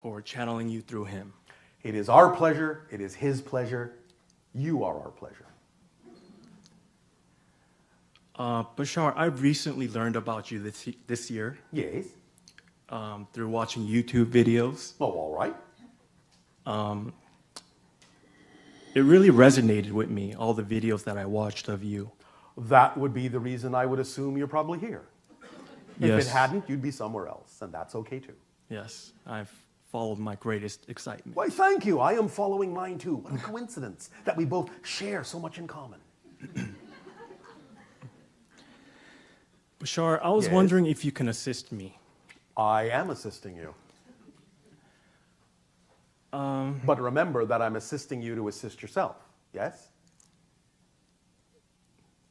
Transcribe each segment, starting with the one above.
for channeling you through him. It is our pleasure. It is his pleasure. You are our pleasure. Bashar, I've recently learned about you this year Yes. through watching YouTube videos. Oh, all right. It really resonated with me, all the videos that I watched of you. That would be the reason I would assume you're probably here. If Yes. it hadn't, you'd be somewhere else, and that's okay too. Yes, I've followed my greatest excitement. Why, thank you. I am following mine too. What a coincidence that we both share so much in common. Bashar, I was Yes? wondering if you can assist me. I am assisting you. But remember that I'm assisting you to assist yourself. Yes?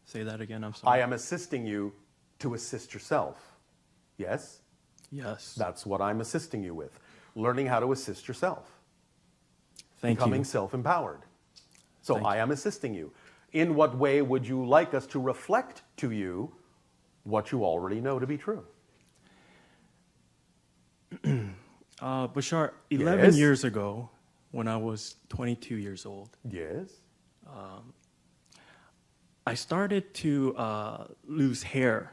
Say that again, I'm I sorry. am assisting you to assist yourself. Yes? Yes. That's what I'm assisting you with. Learning how to assist yourself. Thank Becoming you. self-empowered. So Thank I am assisting you. In what way would you like us to reflect to you what you already know to be true? Bashar, 11 Yes? years ago, when I was 22 years old, Yes? I started to lose hair.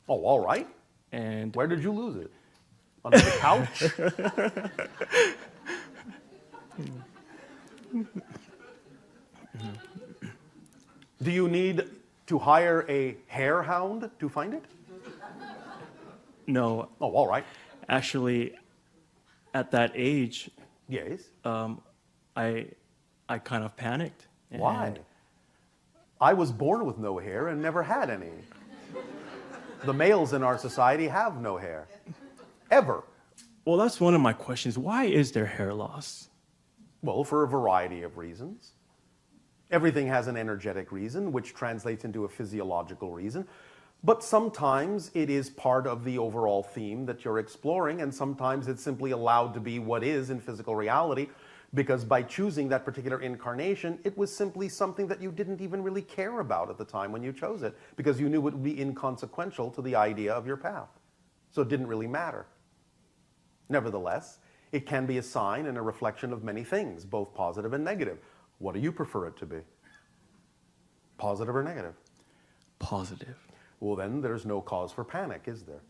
Oh, all right. And Where did you lose it? Under the couch? Do you need to hire a hair hound to find it? no, Oh, all right. actually, at that age, Yes. I kind of panicked. Why? And I was born with no hair and never had any. The males in our society have no hair. Ever. Well, that's one of my questions. Why is there hair loss? Well, for a variety of reasons. Everything has an energetic reason, which translates into a physiological reason. But sometimes it is part of the overall theme that you're exploring, and sometimes it's simply allowed to be what is in physical reality, because by choosing that particular incarnation, it was simply something that you didn't even really care about at the time when you chose it, because you knew it would be inconsequential to the idea of your path. So it didn't really matter. Nevertheless, it can be a sign and a reflection of many things, both positive and negative. What do you prefer it to be? Positive or negative? Positive. Well, then there's no cause for panic, is there?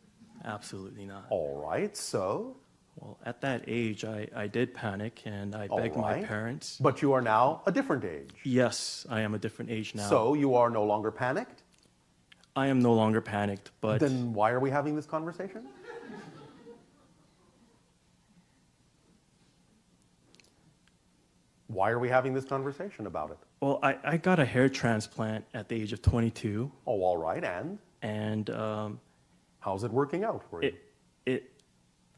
Absolutely not. All right, so? Well, at that age, I did panic and I All begged my right. parents. But you are now a different age. Yes, I am a different age now. So you are no longer panicked? I am no longer panicked, but Then why are we having this conversation? Why are we having this conversation about it? well, I got a hair transplant at the age of 22, Oh, all right, and and how's it working out for you?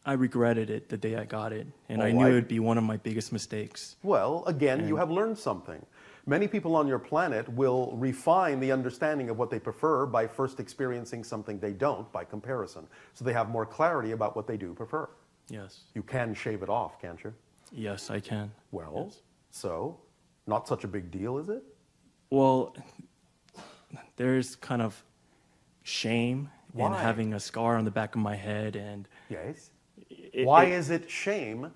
I regretted it the day I got it, and I All knew right. it would be one of my biggest mistakes. Well, again, you have learned something. Many people on your planet will refine the understanding of what they prefer by first experiencing something they don't by comparison. So they have more clarity about what they do prefer. Yes, You can shave it off, can't you? yes, I can. Well, Yes. so not such a big deal, is it? Well, there's kind of shame in Why? having a scar on the back of my head, and Yes. it- Why it- is it shame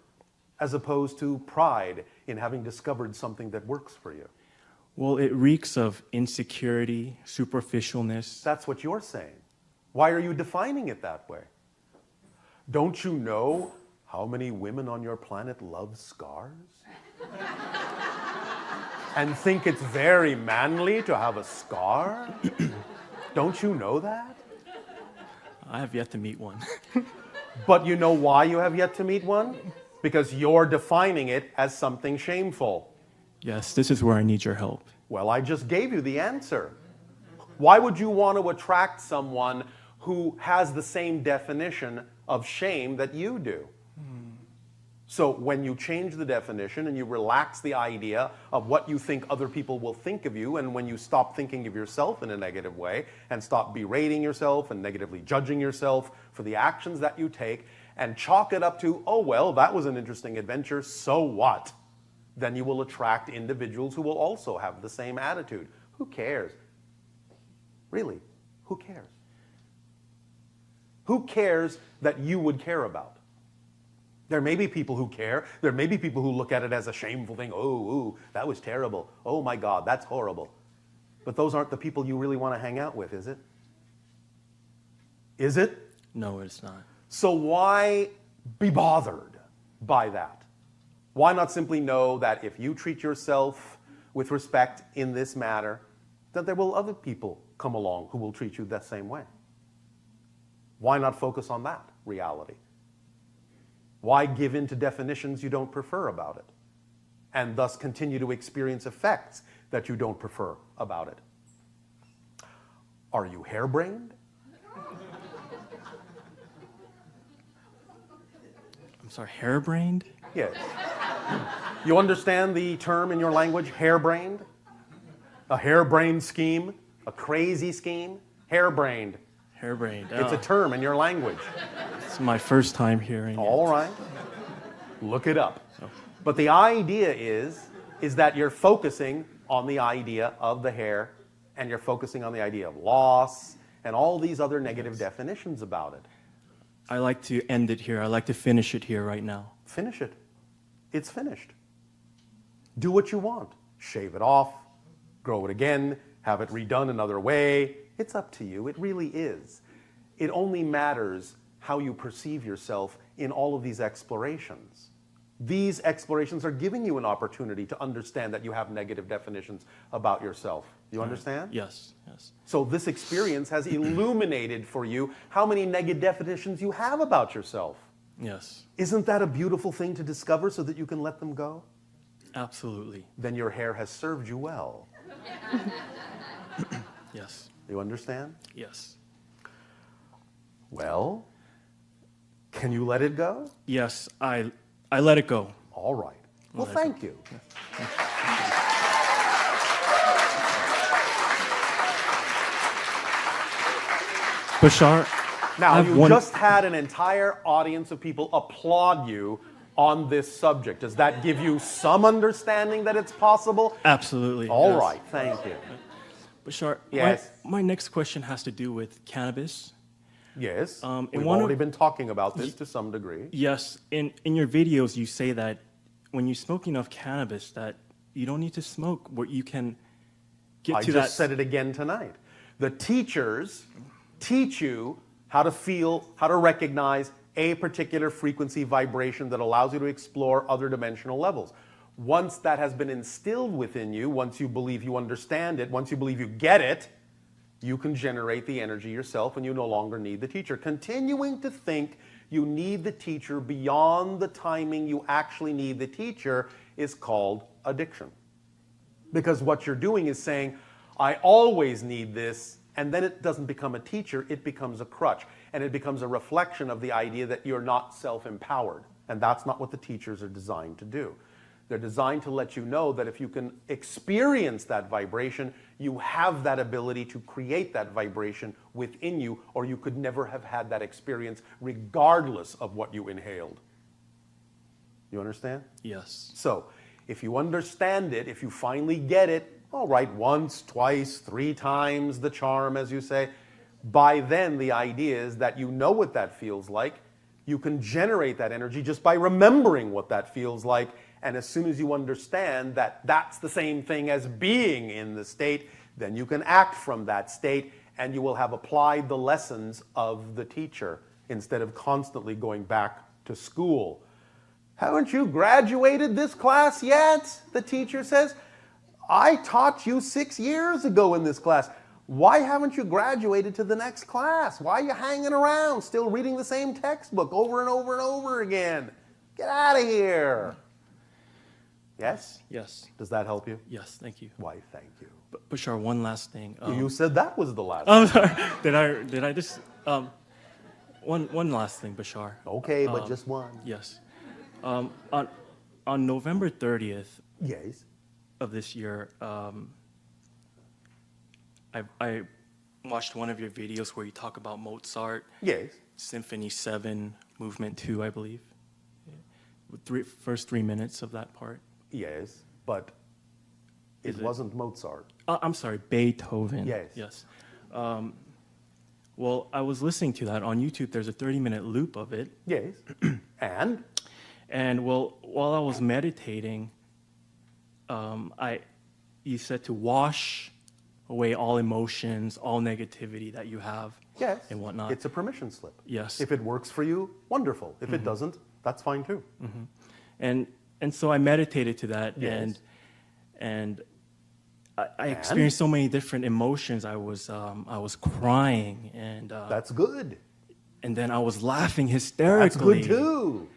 as opposed to pride in having discovered something that works for you? well, it reeks of insecurity, superficialness. That's what you're saying. Why are you defining it that way? Don't you know how many women on your planet love scars? And think it's very manly to have a scar? Don't you know that? I have yet to meet one. But you know why you have yet to meet one? Because you're defining it as something shameful. Yes, this is where I need your help. Well, I just gave you the answer. Why would you want to attract someone who has the same definition of shame that you do? So when you change the definition and you relax the idea of what you think other people will think of you, and when you stop thinking of yourself in a negative way and stop berating yourself and negatively judging yourself for the actions that you take and chalk it up to, oh, well, that was an interesting adventure, so what? Then you will attract individuals who will also have the same attitude. Who cares? Really, who cares? Who cares that you would care about? There may be people who care. There may be people who look at it as a shameful thing. Oh, ooh, that was terrible. Oh my God, that's horrible. But those aren't the people you really want to hang out with, is it? Is it? No, it's not. So why be bothered by that? Why not simply know that if you treat yourself with respect in this matter, that there will other people come along who will treat you that same way? Why not focus on that reality? Why give in to definitions you don't prefer about it, and thus continue to experience effects that you don't prefer about it? Are you harebrained? I'm sorry, harebrained? Yes. You understand the term in your language, harebrained? A harebrained scheme, a crazy scheme, harebrained. Harebrained. It's a term in your language. It's my first time hearing All it. right. Look it up. But the idea is that you're focusing on the idea of the hare, and you're focusing on the idea of loss and all these other negative definitions about it. I like to end it here. I like to finish it here right now. Finish it. It's finished. Do what you want. Shave it off, grow it again, have it redone another way. It's up to you. It really is. It only matters how you perceive yourself in all of these explorations. These explorations are giving you an opportunity to understand that you have negative definitions about yourself. You understand? Yes, yes. So this experience has illuminated for you how many negative definitions you have about yourself. Yes, Isn't that a beautiful thing to discover so that you can let them go? absolutely. Then your hair has served you well. Yes, You understand? yes. Well, can you let it go? Yes, I let it go. All right. Well, Let it go. thank you. Bashar, Now, I have you one- just had an entire audience of people applaud you on this subject. Does that give you some understanding that it's possible? Absolutely. All yes. right, thank you. Bashar, Yes. my next question has to do with cannabis. Yes, in we've one of- already been talking about this to some degree. Yes, in your videos you say that when you're smoking of cannabis that you don't need to smoke, where you can get I to just that. said it again tonight. The teachers teach you how to feel, how to recognize a particular frequency vibration that allows you to explore other dimensional levels. Once that has been instilled within you, once you believe you understand it, once you believe you get it, you can generate the energy yourself and you no longer need the teacher. Continuing to think you need the teacher beyond the timing you actually need the teacher is called addiction. Because what you're doing is saying, I always need this, and then it doesn't become a teacher, it becomes a crutch. And it becomes a reflection of the idea that you're not self-empowered. And that's not what the teachers are designed to do. They're designed to let you know that if you can experience that vibration, you have that ability to create that vibration within you, or you could never have had that experience regardless of what you inhaled. You understand? Yes. So, if you understand it, if you finally get it, all right, once, twice, 3 times the charm, as you say, by then the idea is that you know what that feels like. You can generate that energy just by remembering what that feels like. And as soon as you understand that that's the same thing as being in the state, then you can act from that state and you will have applied the lessons of the teacher instead of constantly going back to school. Haven't you graduated this class yet? The teacher says. I taught you 6 years ago in this class. Why haven't you graduated to the next class? Why are you hanging around, still reading the same textbook over and over and over again? Get out of here. Yes? Yes. Does that help you? Yes. Thank you. Why, thank you. Bashar, one last thing. You said that was the last. I'm sorry. Did I just one last thing, Bashar? Okay, but just one. Yes. On November 30th Yes. of this year, I watched one of your videos where you talk about Mozart, Yes. Symphony 7, Movement 2, I believe. First 3 minutes of that part. Yes, but it Is it- wasn't Mozart. I'm sorry, Beethoven. Yes. Yes. Well, I was listening to that on YouTube. There's a 30-minute loop of it. Yes. And? And well, while I was meditating, you said to wash away all emotions, all negativity that you have, Yes, and whatnot. it's a permission slip. Yes. If it works for you, wonderful. If it doesn't, that's fine too. And so I meditated to that, Yes. and I experienced so many different emotions. I was crying, and That's good. and then I was laughing hysterically. That's good too.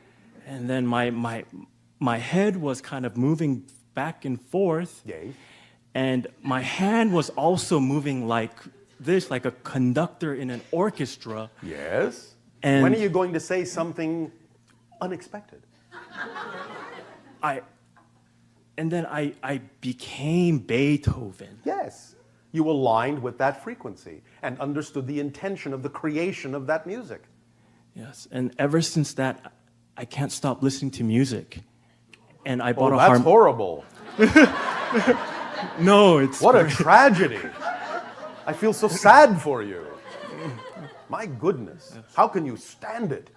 And then my head was kind of moving back and forth. Yay. And my hand was also moving like this, like a conductor in an orchestra. Yes. And when are you going to say something unexpected? And then I became Beethoven. Yes. You aligned with that frequency and understood the intention of the creation of that music. Yes. And ever since that, I can't stop listening to music. And I bought Oh, a that's horrible. No, it's What a tragedy. I feel so sad for you. My goodness. How can you stand it?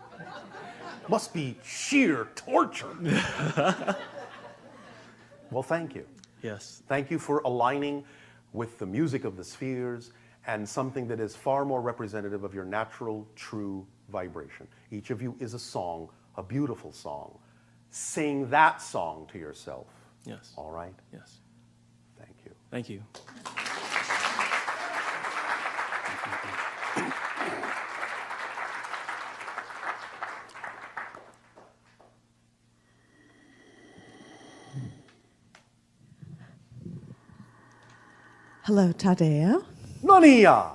Must be sheer torture. Well, thank you. Yes. Thank you for aligning with the music of the spheres and something that is far more representative of your natural, true vibration. Each of you is a song, a beautiful song. Sing that song to yourself. Yes. All right? Yes. Thank you. Thank you. Hello, Tadeo. Nania!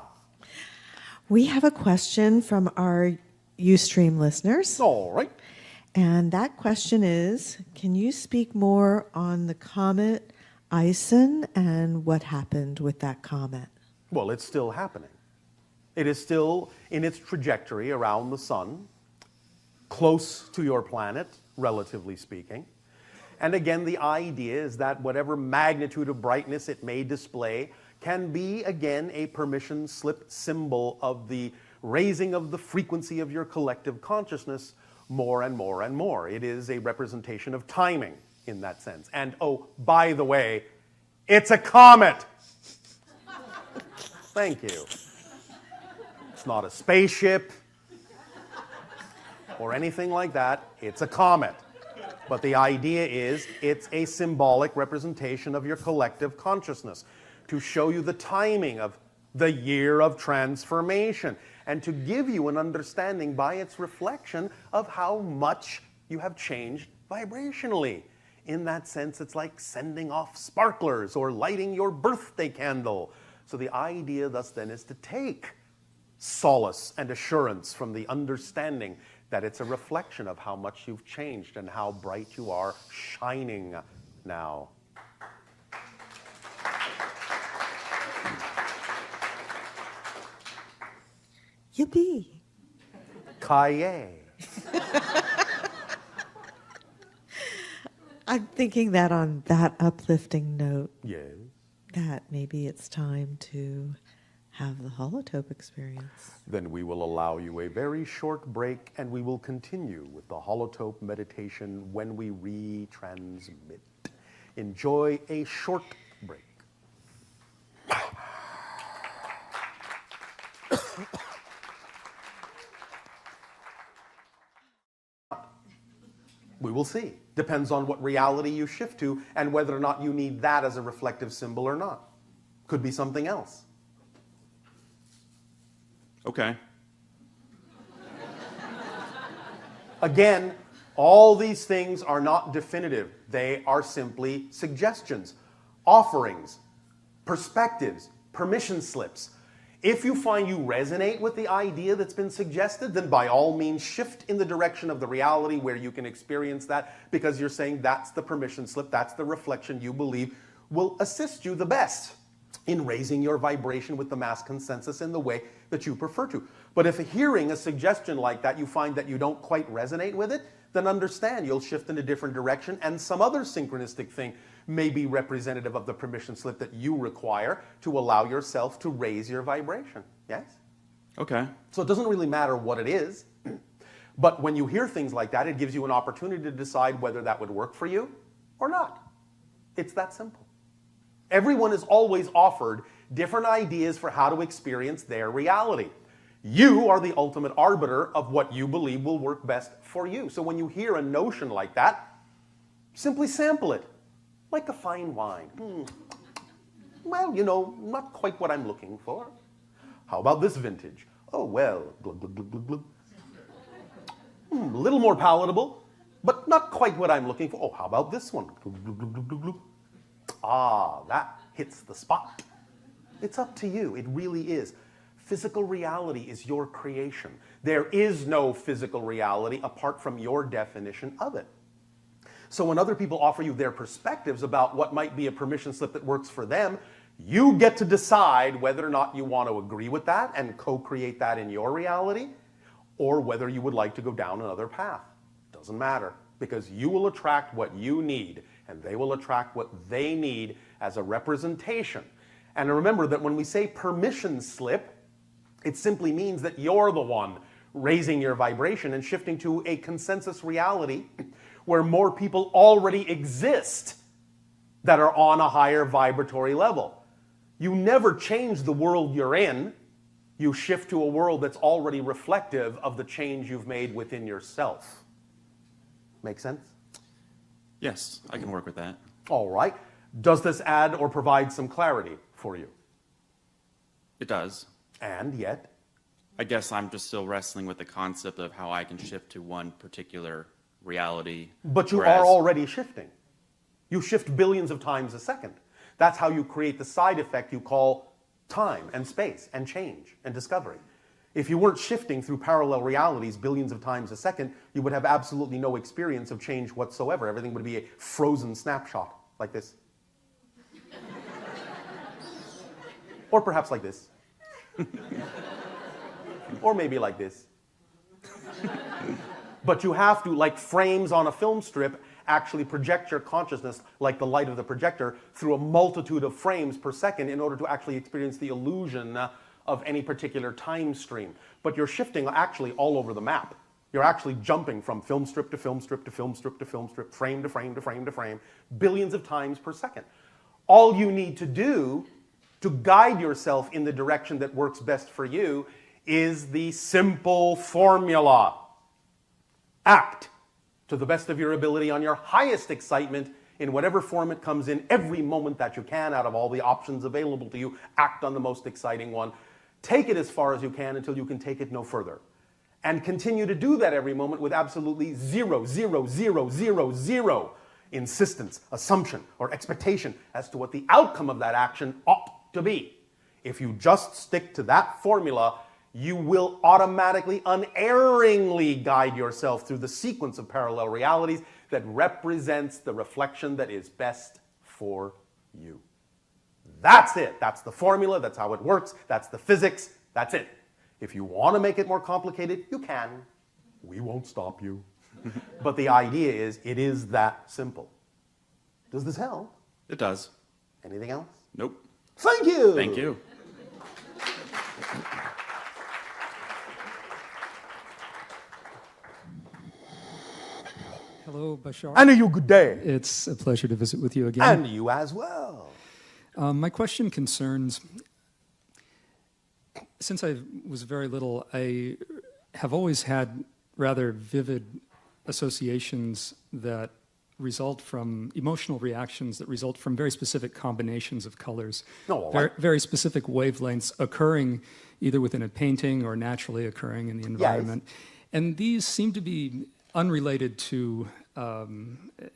We have a question from our Ustream listeners. All right. And that question is, can you speak more on the comet Ison and what happened with that comet? Well, it's still happening. It is still in its trajectory around the sun, close to your planet, relatively speaking. And again, the idea is that whatever magnitude of brightness it may display can be, again, a permission slip symbol of the raising of the frequency of your collective consciousness more and more and more. It is a representation of timing in that sense. And oh, by the way, it's a comet. Thank you. It's not a spaceship or anything like that. It's a comet. But the idea is it's a symbolic representation of your collective consciousness to show you the timing of the year of transformation and to give you an understanding by its reflection of how much you have changed vibrationally. In that sense, it's like sending off sparklers or lighting your birthday candle. So the idea thus then is to take solace and assurance from the understanding that it's a reflection of how much you've changed and how bright you are shining now. Yippee. Kaye. I'm thinking that on that uplifting note, Yes. that maybe it's time to have the holotope experience. Then we will allow you a very short break and we will continue with the holotope meditation when we retransmit. Enjoy a short break. We will see. Depends on what reality you shift to and whether or not you need that as a reflective symbol or not. Could be something else. Okay. Again, all these things are not definitive. They are simply suggestions, offerings, perspectives, permission slips. If you find you resonate with the idea that's been suggested, then by all means shift in the direction of the reality where you can experience that, because you're saying that's the permission slip, that's the reflection you believe will assist you the best in raising your vibration with the mass consensus in the way that you prefer to. But if hearing a suggestion like that, you find that you don't quite resonate with it, then understand you'll shift in a different direction and some other synchronistic thing may be representative of the permission slip that you require to allow yourself to raise your vibration. Yes? Okay. So it doesn't really matter what it is, But when you hear things like that, it gives you an opportunity to decide whether that would work for you or not. It's that simple. Everyone is always offered different ideas for how to experience their reality. You are the ultimate arbiter of what you believe will work best for you. So when you hear a notion like that, simply sample it, like a fine wine. Well, you know, not quite what I'm looking for. How about this vintage? Oh, well, glug, glug, glug, glug, glug. A little more palatable, but not quite what I'm looking for. Oh, how about this one? Glug, glug, glug, glug, glug, glug. Ah, that hits the spot. It's up to you. It really is. Physical reality is your creation. There is no physical reality apart from your definition of it. So when other people offer you their perspectives about what might be a permission slip that works for them, you get to decide whether or not you want to agree with that and co-create that in your reality, or whether you would like to go down another path. Doesn't matter, because you will attract what you need, and they will attract what they need as a representation. And remember that when we say permission slip, it simply means that you're the one raising your vibration and shifting to a consensus reality where more people already exist that are on a higher vibratory level. You never change the world you're in. You shift to a world that's already reflective of the change you've made within yourself. Make sense? Yes, I can work with that. All right. Does this add or provide some clarity for you? It does. And yet? I guess I'm just still wrestling with the concept of how I can shift to one particular reality. But you are already shifting. You shift billions of times a second. That's how you create the side effect you call time and space and change and discovery. If you weren't shifting through parallel realities billions of times a second, you would have absolutely no experience of change whatsoever. Everything would be a frozen snapshot like this. Or perhaps like this. Or maybe like this. But you have to, like frames on a film strip, actually project your consciousness like the light of the projector through a multitude of frames per second in order to actually experience the illusion of any particular time stream. But you're shifting actually all over the map. You're actually jumping from film strip to film strip to film strip to film strip, frame to frame to frame to frame, billions of times per second. All you need to do to guide yourself in the direction that works best for you is the simple formula. Act to the best of your ability on your highest excitement in whatever form it comes in every moment that you can out of all the options available to you. Act on the most exciting one. Take it as far as you can until you can take it no further. And continue to do that every moment with absolutely zero insistence, assumption, or expectation as to what the outcome of that action ought to be. If you just stick to that formula, you will automatically, unerringly guide yourself through the sequence of parallel realities that represents the reflection that is best for you. That's it. That's the formula. That's how it works. That's the physics. That's it. If you want to make it more complicated, you can. We won't stop you. But the idea is, it is that simple. Does this help? It does. Anything else? Nope. Thank you. Thank you. Hello, Bashar. And you good day. It's a pleasure to visit with you again. And you as well. My question concerns, since I was very little, I have always had rather vivid associations that result from emotional reactions that result from very specific combinations of colors, very specific wavelengths occurring either within a painting or naturally occurring in the environment. Yes. And these seem to be unrelated to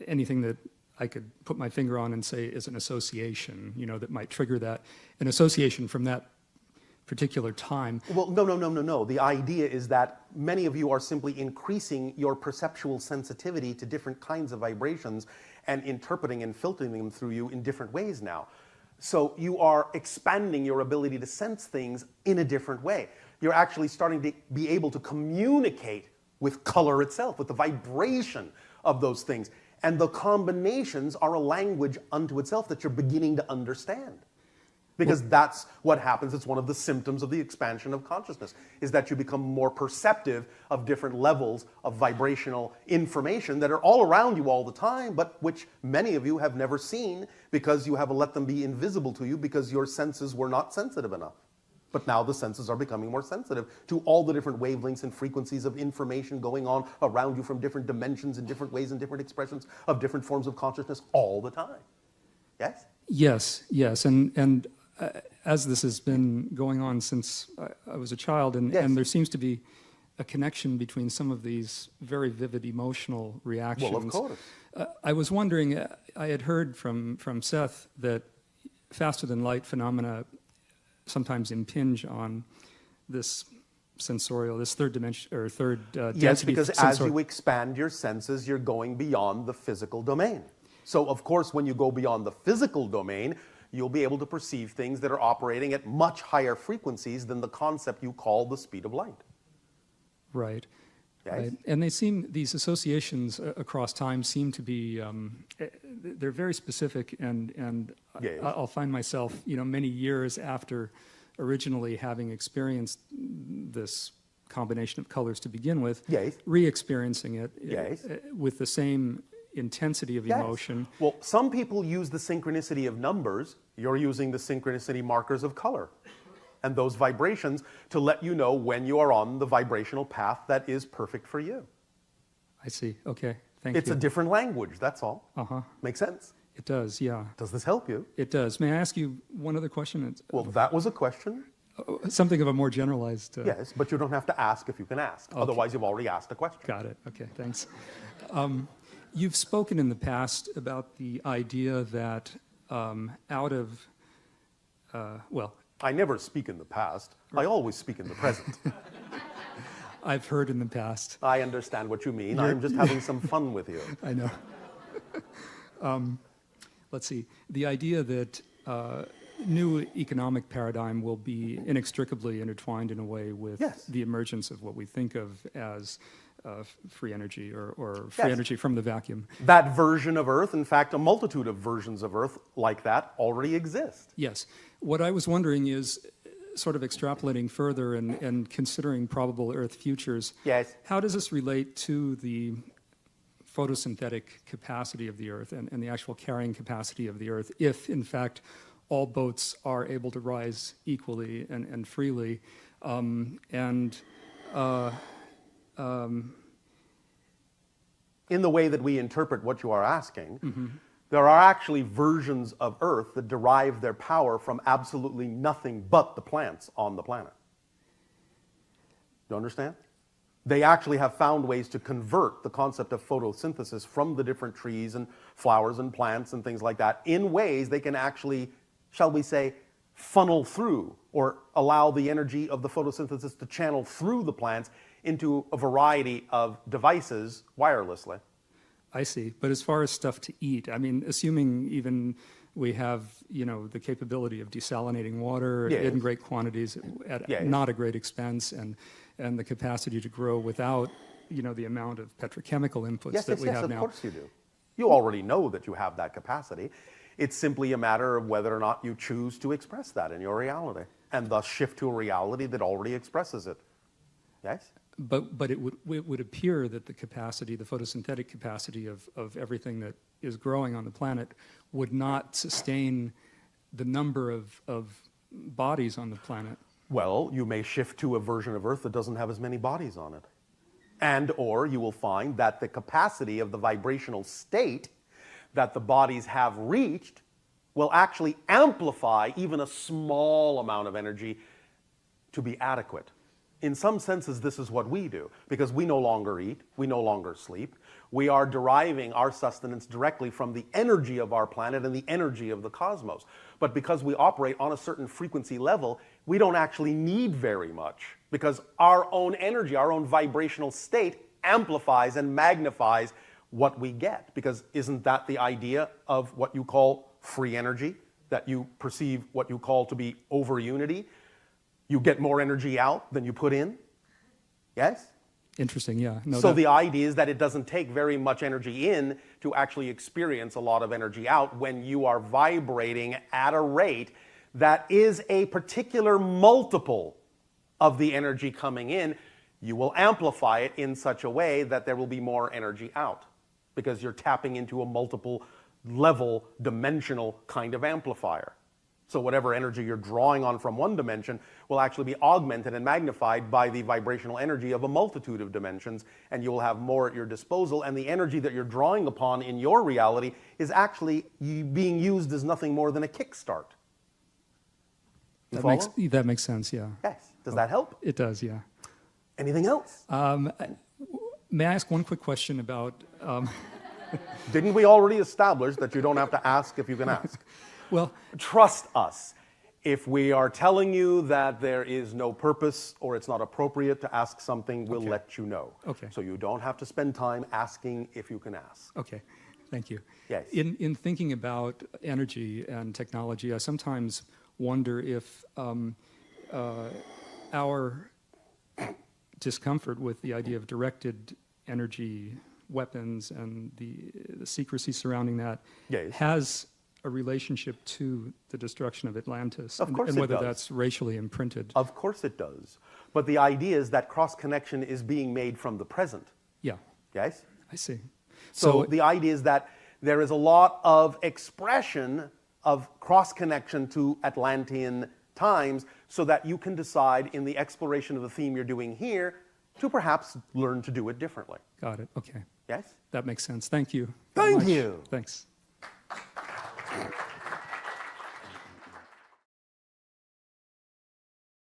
anything that I could put my finger on and say is an association, you know, that might trigger that, an association from that particular time. Well, no. The idea is that many of you are simply increasing your perceptual sensitivity to different kinds of vibrations and interpreting and filtering them through you in different ways now. So you are expanding your ability to sense things in a different way. You're actually starting to be able to communicate with color itself, with the vibration of those things. And the combinations are a language unto itself that you're beginning to understand. Because that's what happens. It's one of the symptoms of the expansion of consciousness, is that you become more perceptive of different levels of vibrational information that are all around you all the time, but which many of you have never seen because you have let them be invisible to you because your senses were not sensitive enough. But now the senses are becoming more sensitive to all the different wavelengths and frequencies of information going on around you from different dimensions in different ways and different expressions of different forms of consciousness all the time. Yes? Yes. And as this has been going on since I was a child, and there seems to be a connection between some of these very vivid emotional reactions. Well, of course. I was wondering, I had heard from Seth that faster-than-light phenomena sometimes impinge on this sensorial, this third dimension, or third density. Yes, because as you expand your senses, you're going beyond the physical domain. So, of course, when you go beyond the physical domain, you'll be able to perceive things that are operating at much higher frequencies than the concept you call the speed of light. Right. Yes. Right. And these associations across time seem to be, they're very specific, and Yes. I'll find myself, many years after originally having experienced this combination of colors to begin with, Yes. re-experiencing it Yes. with the same intensity of Yes. emotion. Well, some people use the synchronicity of numbers. You're using the synchronicity markers of color and those vibrations to let you know when you are on the vibrational path that is perfect for you. I see. Okay. Thank you. It's a different language, that's all. Uh-huh. Make sense? It does, yeah. Does this help you? It does. May I ask you one other question? Well, that was a question. Something of a more generalized... Yes, but you don't have to ask if you can ask. Okay. Otherwise, you've already asked a question. Got it. Okay, thanks. You've spoken in the past about the idea that out of, I never speak in the past. I always speak in the present. I've heard in the past. I understand what you mean. I'm just having some fun with you. I know. Let's see. The idea that new economic paradigm will be inextricably intertwined in a way with Yes. the emergence of what we think of as free energy or free Yes. energy from the vacuum. That version of Earth, in fact, a multitude of versions of Earth like that already exist. Yes. What I was wondering is, sort of extrapolating further and considering probable Earth futures, Yes. how does this relate to the photosynthetic capacity of the Earth and the actual carrying capacity of the Earth, if, in fact, all boats are able to rise equally and freely? In the way that we interpret what you are asking, there are actually versions of Earth that derive their power from absolutely nothing but the plants on the planet. You understand? They actually have found ways to convert the concept of photosynthesis from the different trees and flowers and plants and things like that in ways they can actually, shall we say, funnel through or allow the energy of the photosynthesis to channel through the plants into a variety of devices wirelessly. I see. But as far as stuff to eat, I mean, assuming even we have, the capability of desalinating water Yes. in great quantities at Yes. not a great expense, and the capacity to grow without, the amount of petrochemical inputs Yes, that yes, we yes, have of now. course you do. You already know that you have that capacity. It's simply a matter of whether or not you choose to express that in your reality, and thus shift to a reality that already expresses it. Yes? But it would appear that the capacity, the photosynthetic capacity of everything that is growing on the planet would not sustain the number of bodies on the planet. Well, you may shift to a version of Earth that doesn't have as many bodies on it. And or you will find that the capacity of the vibrational state that the bodies have reached will actually amplify even a small amount of energy to be adequate. In some senses, this is what we do, because we no longer eat, we no longer sleep. We are deriving our sustenance directly from the energy of our planet and the energy of the cosmos. But because we operate on a certain frequency level, we don't actually need very much, because our own energy, our own vibrational state amplifies and magnifies what we get. Because isn't that the idea of what you call free energy, that you perceive what you call to be over unity? You get more energy out than you put in? Yes? Interesting, yeah. No, So the idea is that it doesn't take very much energy in to actually experience a lot of energy out when you are vibrating at a rate that is a particular multiple of the energy coming in, you will amplify it in such a way that there will be more energy out, because you're tapping into a multiple level, dimensional kind of amplifier. So whatever energy you're drawing on from one dimension will actually be augmented and magnified by the vibrational energy of a multitude of dimensions, and you will have more at your disposal, and the energy that you're drawing upon in your reality is actually being used as nothing more than a kickstart. That makes sense, yeah. Yes. Does that help? It does, yeah. Anything else? May I ask one quick question about... Didn't we already establish that you don't have to ask if you can ask? Well, trust us. If we are telling you that there is no purpose or it's not appropriate to ask something, we'll let you know. Okay. So you don't have to spend time asking if you can ask. Okay, thank you. Yes. In thinking about energy and technology, I sometimes wonder if our discomfort with the idea of directed energy weapons and the secrecy surrounding that has a relationship to the destruction of Atlantis, Of course and whether it does. that's racially imprinted. Of course it does. But the idea is that cross-connection is being made from the present. Yeah, Yes? I see. So the idea is that there is a lot of expression of cross-connection to Atlantean times, so that you can decide in the exploration of the theme you're doing here to perhaps learn to do it differently. Got it, okay. Yes? That makes sense. Thank you. Thank very much. you. Thanks.